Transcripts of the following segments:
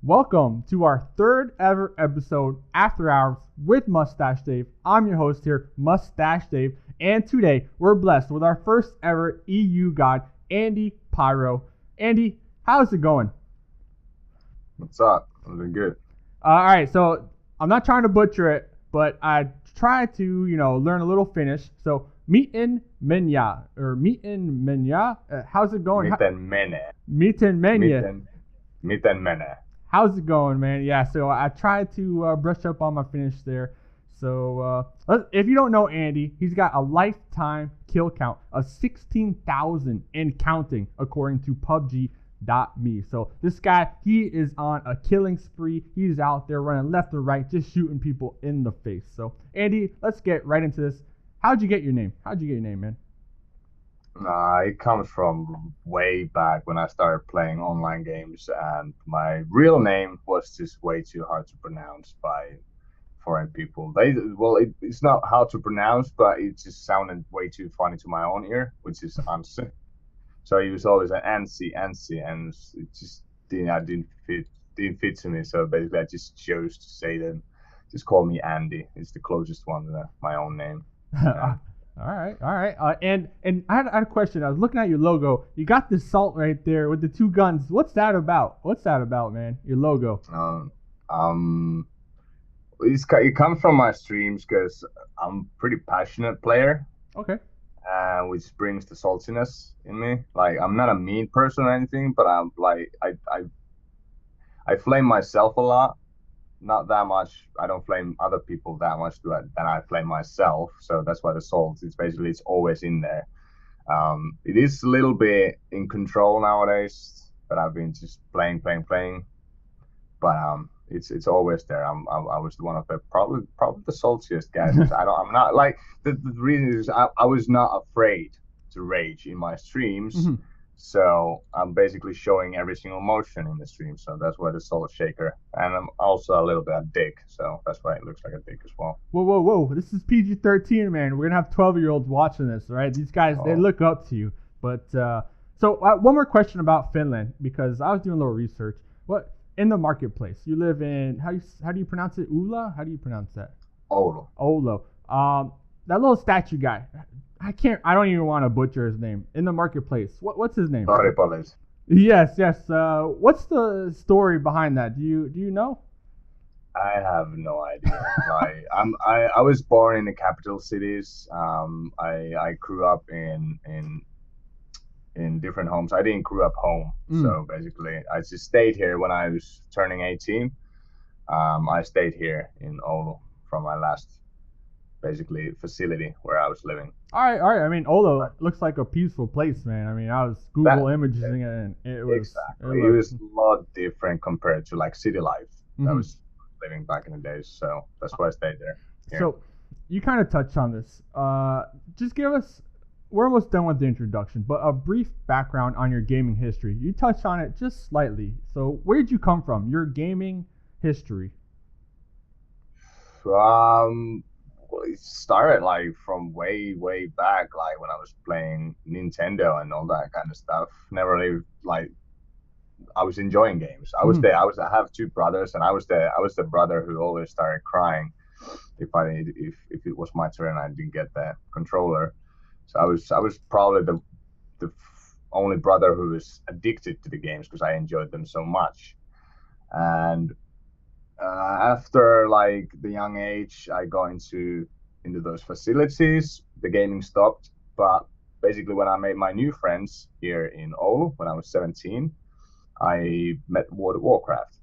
Welcome to our third ever episode, After Hours with Mustache Dave. I'm your host here, Mustache Dave, and today we're blessed with our first ever EU god, AndyPyro. Andy, how's it going? What's up? I'm doing good. All right, so I'm not trying to butcher it, but I try to, learn a little Finnish. So, miten menya, how's it going? Miten menee? Miten menya. Miten menee? How's it going, man? Yeah, so I tried to brush up on my Finnish there. So if you don't know Andy, he's got a lifetime kill count of 16,000 and counting, according to PUBG.me. So this guy, he is on a killing spree. He's out there running left and right, just shooting people in the face. So Andy, let's get right into this. How'd you get your name? Man? It comes from way back when I started playing online games, and my real name was just way too hard to pronounce by foreign people. It's not how to pronounce, but it just sounded way too funny to my own ear, which is Anssi. So it was always an Anssi, and it just didn't fit to me. So basically, I just chose to say them. Just call me Andy. It's the closest one to my own name. All right. And I had a question. I was looking at your logo. You got this salt right there with the two guns. What's that about? Man? Your logo. It comes from my streams because I'm a pretty passionate player. Okay. Which brings the saltiness in me. Like, I'm not a mean person or anything, but I'm like I flame myself a lot. Not that much. I don't flame other people that much than I flame myself. So that's why the salt it's always in there. It is a little bit in control nowadays, but I've been just playing. But it's always there. I was one of the probably the saltiest guys. I'm not like the reason is I was not afraid to rage in my streams. Mm-hmm. So I'm basically showing every single motion in the stream. So that's why the salt shaker. And I'm also a little bit a dick. So that's why it looks like a dick as well. Whoa. This is PG-13, man. We're going to have 12-year-olds watching this, right? These guys, They look up to you. But so one more question about Finland, because I was doing a little research. What in the marketplace? You live in, how do you pronounce it? Ula? How do you pronounce that? Oulu. That little statue guy. I don't even want to butcher his name. In the marketplace. What's his name? Toripolis. Yes. What's the story behind that? Do you know? I have no idea. I was born in the capital cities. I grew up in different homes. I didn't grow up home. So basically I just stayed here when I was turning 18. I stayed here in Oulu from my last basically facility where I was living. All right. I mean, Oulu looks like a peaceful place, man. I mean, I was imaging it, and it was exactly. It was a lot different compared to like city life I was living back in the days. So that's why I stayed there. Here. So you kind of touched on this. Just give us. We're almost done with the introduction, but a brief background on your gaming history. You touched on it just slightly. So where did you come from? Your gaming history. It started like from way back, like when I was playing Nintendo and all that kind of stuff. Never really like I was enjoying games. I have two brothers, and I was the brother who always started crying if it was my turn and I didn't get the controller. So I was probably the only brother who was addicted to the games because I enjoyed them so much. And after like the young age, I got into those facilities. The gaming stopped, but basically when I made my new friends here in Oulu when I was 17, I met World of Warcraft.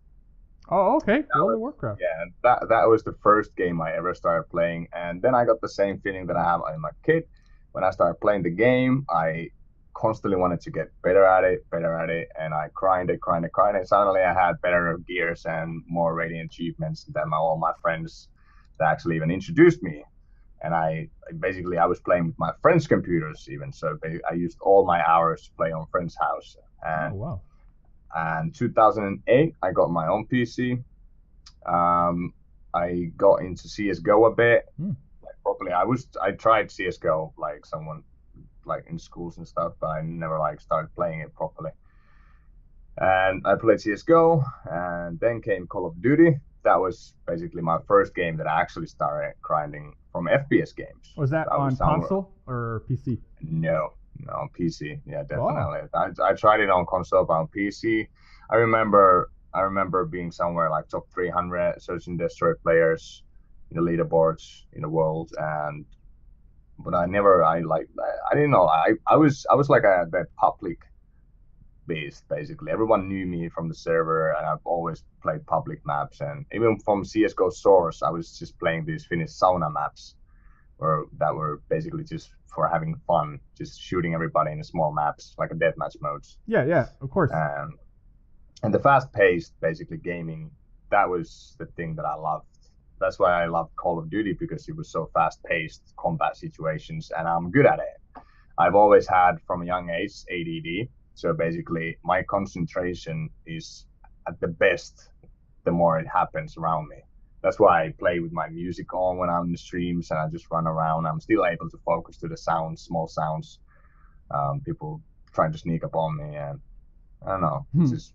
Oh, okay. World of Warcraft. Yeah, that was the first game I ever started playing, and then I got the same feeling that I have in my kid. When I started playing the game, I constantly wanted to get better at it, and I grinded. Suddenly I had better gears and more rating achievements than all my friends that actually even introduced me. And I was playing with my friends' computers even, so I used all my hours to play on friends' house. And, oh, wow. And 2008, I got my own PC. I got into CSGO a bit. Properly, I tried CSGO like someone like in schools and stuff, but I never like started playing it properly. And I played CS:GO, and then came Call of Duty. That was basically my first game that I actually started grinding from FPS games. Was that on console or PC? No, on PC. Yeah, definitely. Oh. I tried it on console, but on PC, I remember being somewhere like top 300 search and destroy players in the leaderboards in the world, and but I didn't know. I was like the public based basically. Everyone knew me from the server, and I've always played public maps. And even from CS:GO source, I was just playing these Finnish sauna maps, or that were basically just for having fun, just shooting everybody in small maps like a deathmatch modes. Yeah, of course. And the fast-paced, basically gaming, that was the thing that I loved. That's why I loved Call of Duty, because it was so fast-paced combat situations, and I'm good at it. I've always had from a young age ADD, so basically my concentration is at the best the more it happens around me. That's why I play with my music on when I'm in the streams, and I just run around. I'm still able to focus to the sounds, small sounds, people trying to sneak up on me, and I don't know.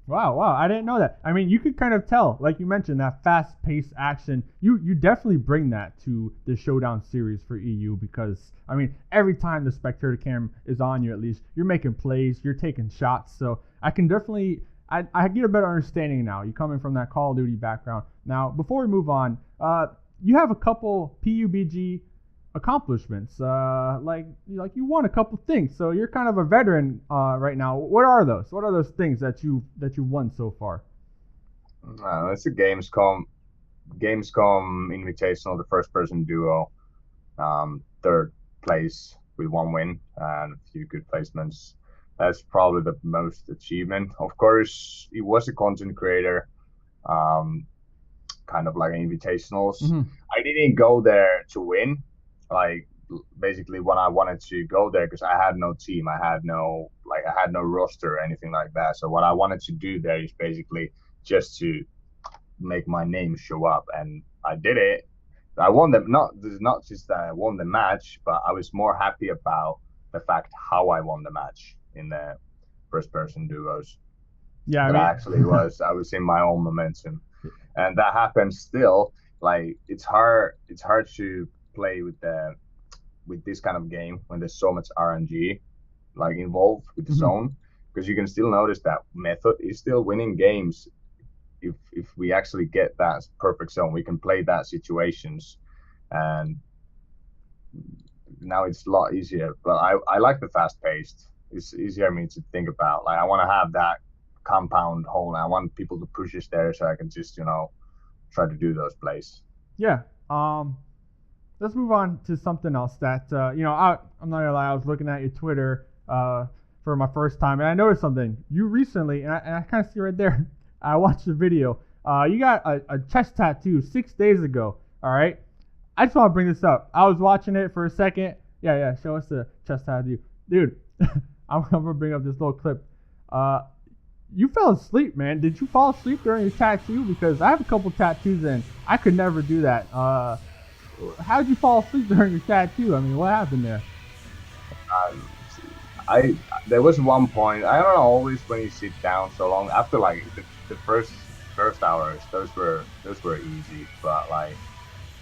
Wow, I didn't know that. I mean, you could kind of tell, like you mentioned, that fast-paced action. You definitely bring that to the Showdown series for EU, because, I mean, every time the spectator cam is on you, at least, you're making plays, you're taking shots. So I can definitely, I get a better understanding now. You coming from that Call of Duty background. Now, before we move on, you have a couple PUBG accomplishments. Like you won a couple things, so you're kind of a veteran right now. What are those? What are those things that you won so far? It's a Gamescom Invitational, the first person duo, third place with 1 win and a few good placements. That's probably the most achievement. Of course, it was a content creator, kind of like invitationals. Mm-hmm. I didn't go there to win. Like basically when I wanted to go there, because I had no team, I had no roster or anything like that. So what I wanted to do there is basically just to make my name show up, and I did it. I won them. Not just that I won the match, but I was more happy about the fact how I won the match in the first person duos. Yeah, I was in my own momentum, and that happens still. Like it's hard to play with this kind of game when there's so much RNG like involved with the zone, because you can still notice that method is still winning games. If we actually get that perfect zone, we can play that situations, and now it's a lot easier. But I like the fast paced. It's easier for me to think about. Like I want to have that compound hole, and I want people to push us there so I can just try to do those plays. Yeah. Let's move on to something else that, I'm not gonna lie, I was looking at your Twitter for my first time, and I noticed something. You recently, and I kind of see right there, I watched the video, you got a chest tattoo 6 days ago, all right? I just want to bring this up. I was watching it for a second. Yeah, show us the chest tattoo. Dude, I'm going to bring up this little clip. You fell asleep, man. Did you fall asleep during your tattoo? Because I have a couple tattoos, and I could never do that. How did you fall asleep during your tattoo? I mean, what happened there? There was one point. I don't know. Always when you sit down so long, after like the first hours, those were easy. But like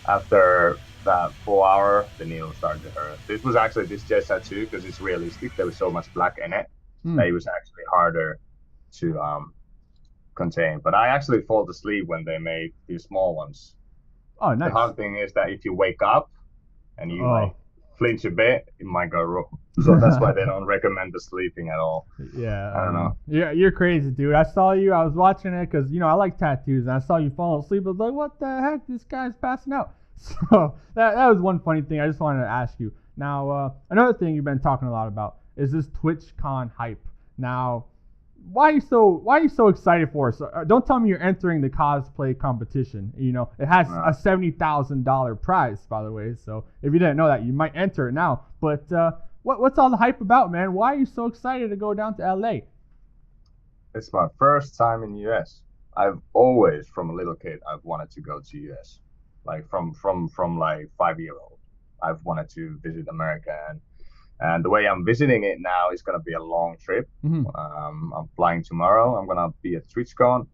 after that 4 hour, the needle started to hurt. This was actually this chest tattoo, because it's realistic. There was so much black in it that it was actually harder to contain. But I actually fall asleep when they made these small ones. Oh, nice. The hard thing is that if you wake up and you like flinch a bit, it might go wrong. So that's why they don't recommend the sleeping at all. Yeah. I don't know. Yeah, you're crazy, dude. I saw you. I was watching it because, I like tattoos, and I saw you falling asleep. I was like, what the heck? This guy's passing out. So that was one funny thing I just wanted to ask you. Now, another thing you've been talking a lot about is this Twitchcon hype. Now, why are you so excited for it? So, don't tell me you're entering the cosplay competition. It has a $70,000 prize, by the way. So if you didn't know that, you might enter it now. But what's all the hype about, man? Why are you so excited to go down to LA? It's my first time in US. I've always, from a little kid, I've wanted to go to US. Like from like 5-year-old, I've wanted to visit America, And the way I'm visiting it now is gonna be a long trip. I'm flying tomorrow. I'm gonna be at Twitchcon,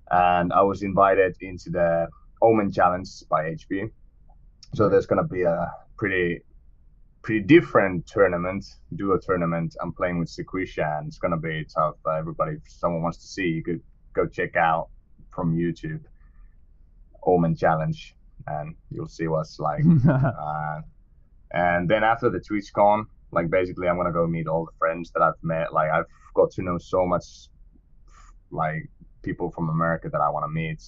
and I was invited into the Omen Challenge by HP. So there's gonna be a pretty different tournament, duo tournament. I'm playing with Sequisha, and it's gonna be tough. Everybody, if someone wants to see, you could go check out from YouTube Omen Challenge, and you'll see what it's like. And then after the TwitchCon, like basically I'm gonna go meet all the friends that I've met. Like I've got to know so much, like people from America that I want to meet,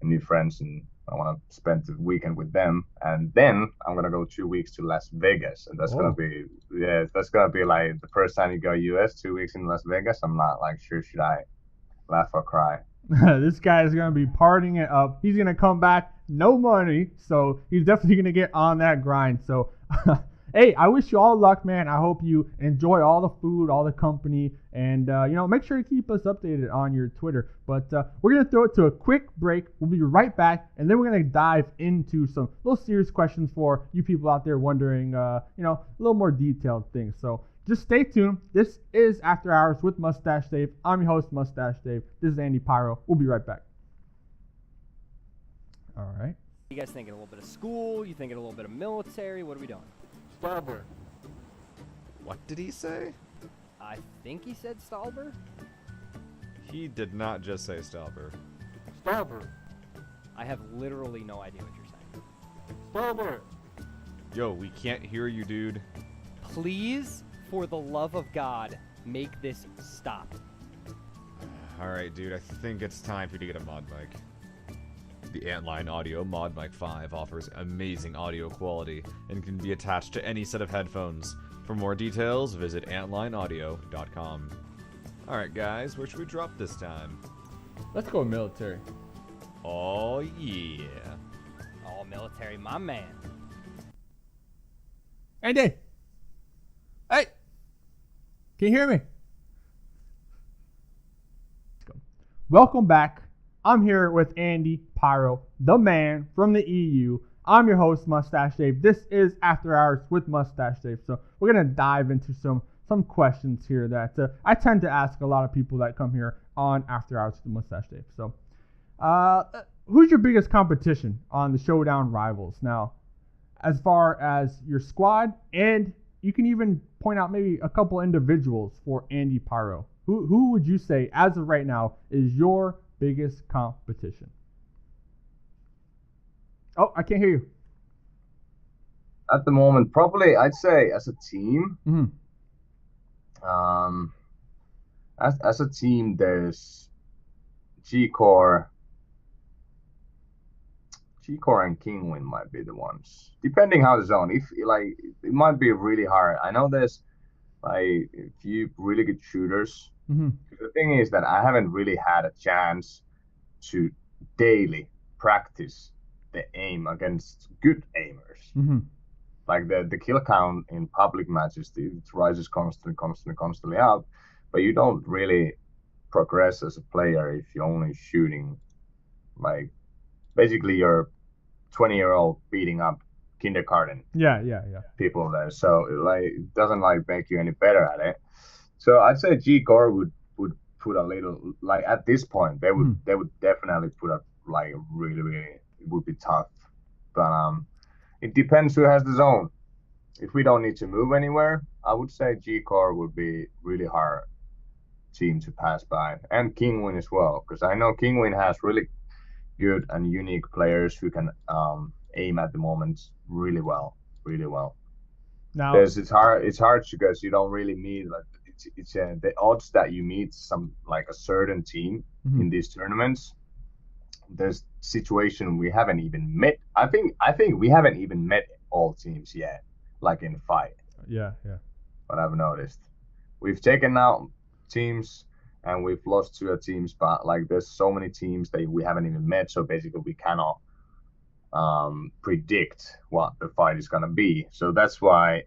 and new friends, and I want to spend the weekend with them. And then I'm gonna go 2 weeks to Las Vegas, and that's gonna be like the first time you go US, 2 weeks in Las Vegas. I'm not like sure should I laugh or cry. This guy is going to be partying it up. He's going to come back, no money, so he's definitely going to get on that grind. So, hey, I wish you all luck, man. I hope you enjoy all the food, all the company, and, make sure to keep us updated on your Twitter. But we're going to throw it to a quick break. We'll be right back, and then we're going to dive into some little serious questions for you people out there wondering, a little more detailed things. So, just stay tuned. This is After Hours with Mustache Dave. I'm your host, Mustache Dave. This is AndyPyro. We'll be right back. All right. You guys thinking a little bit of school? You thinking a little bit of military? What are we doing? Stauber. What did he say? I think he said Stauber. He did not just say Stauber. Stauber. I have literally no idea what you're saying. Stauber. Yo, we can't hear you, dude. Please, for the love of God, make this stop. Alright, dude, I think it's time for you to get a mod mic. The Antline Audio Mod Mic 5 offers amazing audio quality and can be attached to any set of headphones. For more details, visit antlineaudio.com. Alright, guys, where should we drop this time? Let's go military. Oh, yeah. All military, my man. Andy! Hey! Can you hear me? Welcome back. I'm here with AndyPyro, the man from the EU. I'm your host, Mustache Dave. This is After Hours with Mustache Dave. So we're going to dive into some questions here that I tend to ask a lot of people that come here on After Hours with Mustache Dave. So who's your biggest competition on the Showdown Rivals? Now, as far as your squad, and you can even point out maybe a couple individuals for AndyPyro. Who would you say, as of right now, is your biggest competition? Oh, I can't hear you. At the moment, probably I'd say as a team. Mm-hmm. As a team, there's G-Core and Kingwin might be the ones, depending how the zone. If like, it might be really hard. I know there's like a few really good shooters. Mm-hmm. The thing is that I haven't really had a chance to daily practice the aim against good aimers. Mm-hmm. Like the kill count in public matches, it rises constantly up, but you don't really progress as a player if you're only shooting like basically you're 20-year-old beating up kindergarten Yeah. people there. So like it doesn't like make you any better at it. So I'd say G-Core would put a little, like at this point they would definitely put up like really it would be tough. But it depends who has the zone. If we don't need to move anywhere, I would say G-Core would be really hard team to pass by, and Kingwin as well, because I know Kingwin has really good and unique players who can aim at the moment really well. Now it's hard because you don't really meet like it's the odds that you meet some like a certain team in these tournaments. There's situation we haven't even met. I think we haven't even met all teams yet, like in fight. Yeah. But I've noticed we've taken out teams and we've lost to a teams, but like there's so many teams that we haven't even met. So basically we cannot predict what the fight is gonna be. So that's why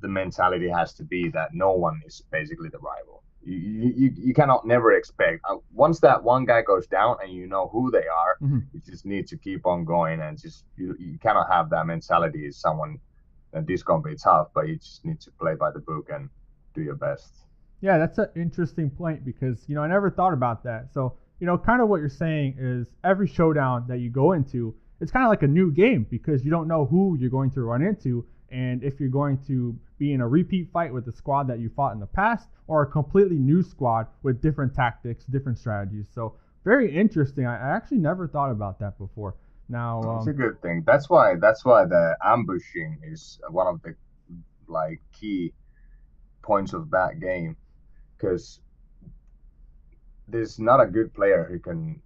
the mentality has to be that no one is basically the rival. You cannot never expect once that one guy goes down and you know who they are, you just need to keep on going and just you cannot have that mentality if someone and this gonna be tough, but you just need to play by the book and do your best. Yeah, that's an interesting point because, I never thought about that. So, kind of what you're saying is every showdown that you go into, it's kind of like a new game because you don't know who you're going to run into and if you're going to be in a repeat fight with the squad that you fought in the past or a completely new squad with different tactics, different strategies. So very interesting. I actually never thought about that before. Now, it's a good thing. That's why the ambushing is one of the key points of that game, because there's not a good player who can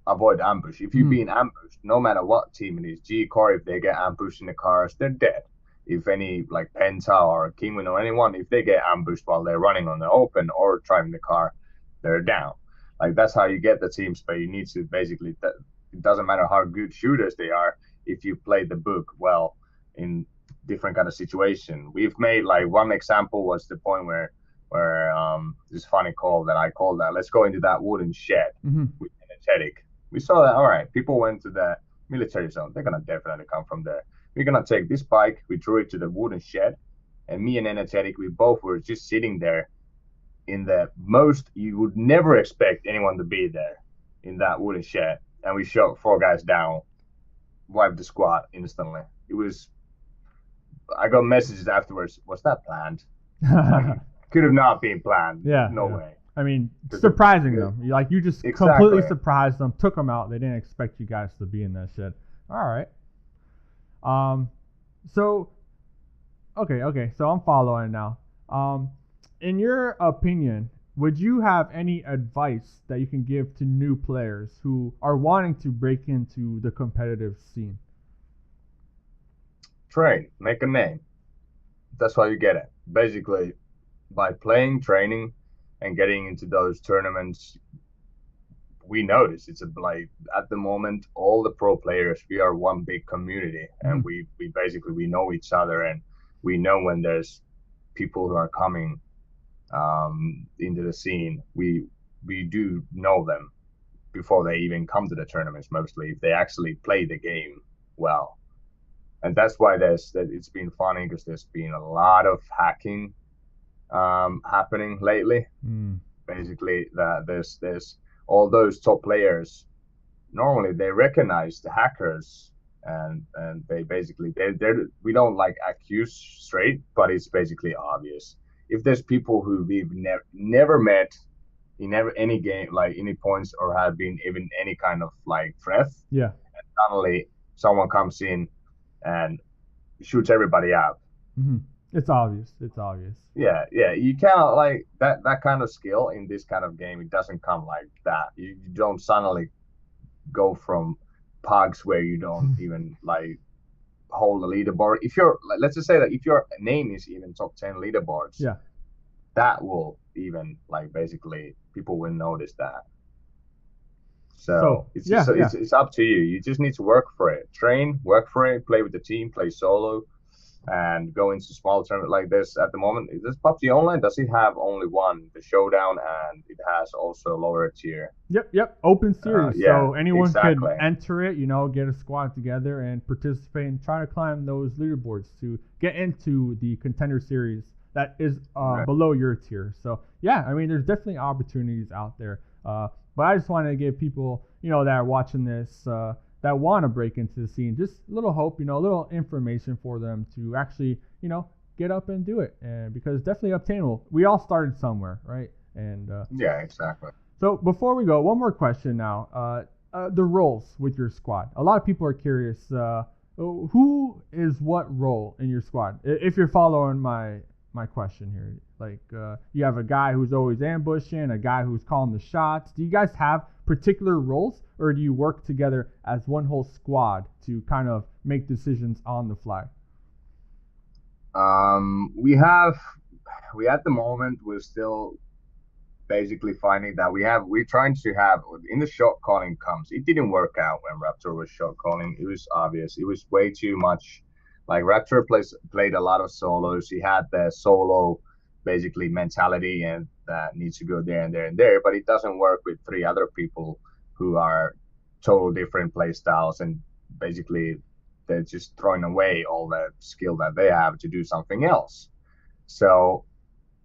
avoid ambush. If you're being ambushed, no matter what team it is, G-Core, if they get ambushed in the cars, they're dead. If any Penta or Kingwin or anyone, if they get ambushed while they're running on the open or driving the car, they're down. That's how you get the teams, but you need to basically, it doesn't matter how good shooters they are, if you play the book well in different kind of situation. We've made one example was the point where this funny call that I called that, let's go into that wooden shed with energetic. We saw that, all right, people went to the military zone. They're going to definitely come from there. We're going to take this bike. We drew it to the wooden shed. And me and Energetic, we both were just sitting there in the most, you would never expect anyone to be there in that wooden shed. And we shot 4 guys down, wiped the squad instantly. I got messages afterwards. Was that planned? Could have not been planned. Yeah. No way. I mean, surprising them. You just completely surprised them, took them out. They didn't expect you guys to be in that shed. All right. So, okay. So I'm following now. In your opinion, would you have any advice that you can give to new players who are wanting to break into the competitive scene? Train, make a name. That's how you get it. Basically, by playing, training, and getting into those tournaments, we notice it's at the moment, all the pro players, we are one big community, and we basically, we know each other, and we know when there's people who are coming into the scene. We do know them before they even come to the tournaments, mostly, if they actually play the game well. And that's why it's been funny, because there's been a lot of hacking happening lately. Basically, that there's all those top players, normally they recognize the hackers, and they basically, we don't accuse straight, but it's basically obvious. If there's people who we've never met in any game, any points, or have been even any kind of threat, and suddenly someone comes in and shoots everybody out. It's obvious. Yeah. You cannot that kind of skill in this kind of game. It doesn't come like that. You don't suddenly go from pugs where you don't even hold a leaderboard. If you're, let's just say that if your name is even top 10 leaderboards, that will even basically people will notice that. So it's up to you. You just need to work for it. Train, work for it, play with the team, play solo, and go into small tournament like this. At the moment, this PUBG Online, does it have only one, the Showdown, and it has also lower tier? Yep. Open series. So anyone could enter it, get a squad together and participate and try to climb those leaderboards to get into the contender series that is below your tier. So there's definitely opportunities out there. But I just want to give people, that are watching this, that want to break into the scene, just a little hope, a little information for them to actually, get up and do it. And because it's definitely obtainable. We all started somewhere, right? And yeah, exactly. So before we go, one more question now. The roles with your squad. A lot of people are curious. Who is what role in your squad? If you're following my question here, you have a guy who's always ambushing, a guy who's calling the shots. Do you guys have particular roles, or do you work together as one whole squad to kind of make decisions on the fly? We at the moment, we're still basically finding that we're trying to have in the shot calling comes. It didn't work out when Raptor was shot calling. It was obvious. It was way too much. Raptor played a lot of solos. He had the solo basically mentality, and that needs to go there and there and there, but it doesn't work with 3 other people who are total different play styles, and basically they're just throwing away all the skill that they have to do something else. So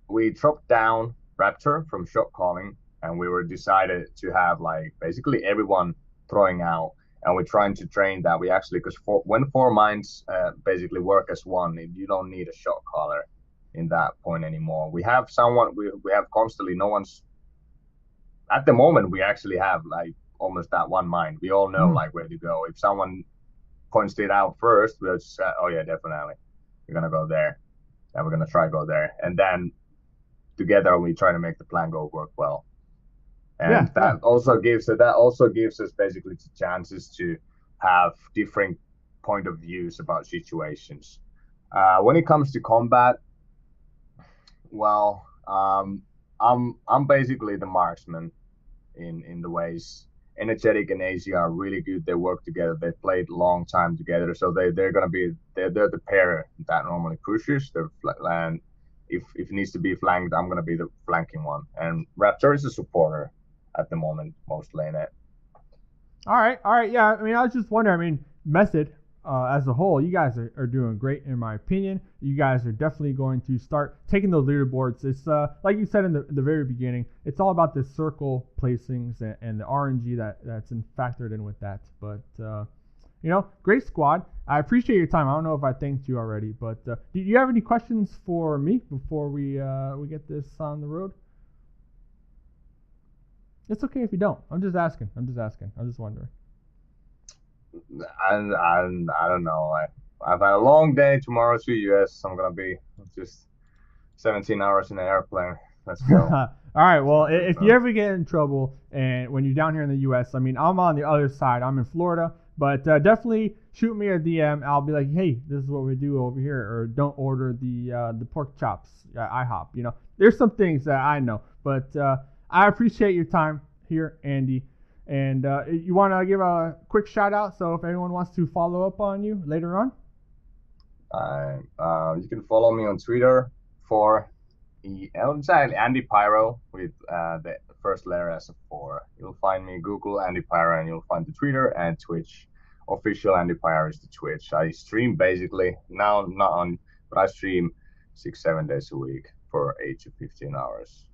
we dropped down Raptor from shot calling, and we were decided to have like basically everyone throwing out, and we're trying to train that. We actually, because when 4 minds basically work as one, you don't need a shot caller in that point anymore. We have someone, we have constantly, no one's, at the moment we actually have like almost that one mind. We all know like where to go. If someone points it out first, we'll just say, oh yeah, definitely, we're going to go there, and we're going to try go there. And then together we try to make the plan go work well. And that also gives us basically the chances to have different point of views about situations. When it comes to combat, well, I'm basically the marksman in the ways. Energetic and AZ are really good. They work together. They played a long time together, so they're gonna be they're the pair that normally pushes. And if it needs to be flanked, I'm gonna be the flanking one. And Raptor is a supporter at the moment, mostly in it. All right. Yeah, I mean, I was just wondering. I mean, Method as a whole, you guys are doing great in my opinion. You guys are definitely going to start taking those leaderboards. It's like you said in the very beginning, it's all about the circle placings and the RNG that's factored in with that. But great squad. I appreciate your time. I don't know if I thanked you already, but do you have any questions for me before we get this on the road? It's okay if you don't. I'm just asking. I'm just wondering. I don't know. I've had a long day tomorrow to US. I'm gonna be just 17 hours in an airplane. Let's go. All right. Well, if you ever get in trouble and when you're down here in the US, I mean, I'm on the other side. I'm in Florida, but definitely shoot me a DM. I'll be like, hey, this is what we do over here, or don't order the pork chops at IHOP. There's some things that I know, but I appreciate your time here, Andy. And you want to give a quick shout out, so if anyone wants to follow up on you later on? You can follow me on Twitter for AndyPyro with the first letter as a 4. You'll find me, Google AndyPyro, and you'll find the Twitter and Twitch. Official AndyPyro is the Twitch. I stream basically, now not on, but I stream 6-7 days a week for 8 to 15 hours.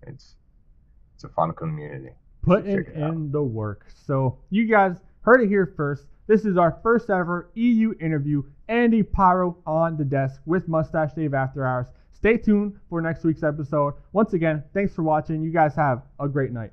And it's a fun community. Putting in the work. So you guys heard it here first. This is our first ever EU interview. AndyPyro on the desk with Mustache Dave After Hours. Stay tuned for next week's episode. Once again, thanks for watching. You guys have a great night.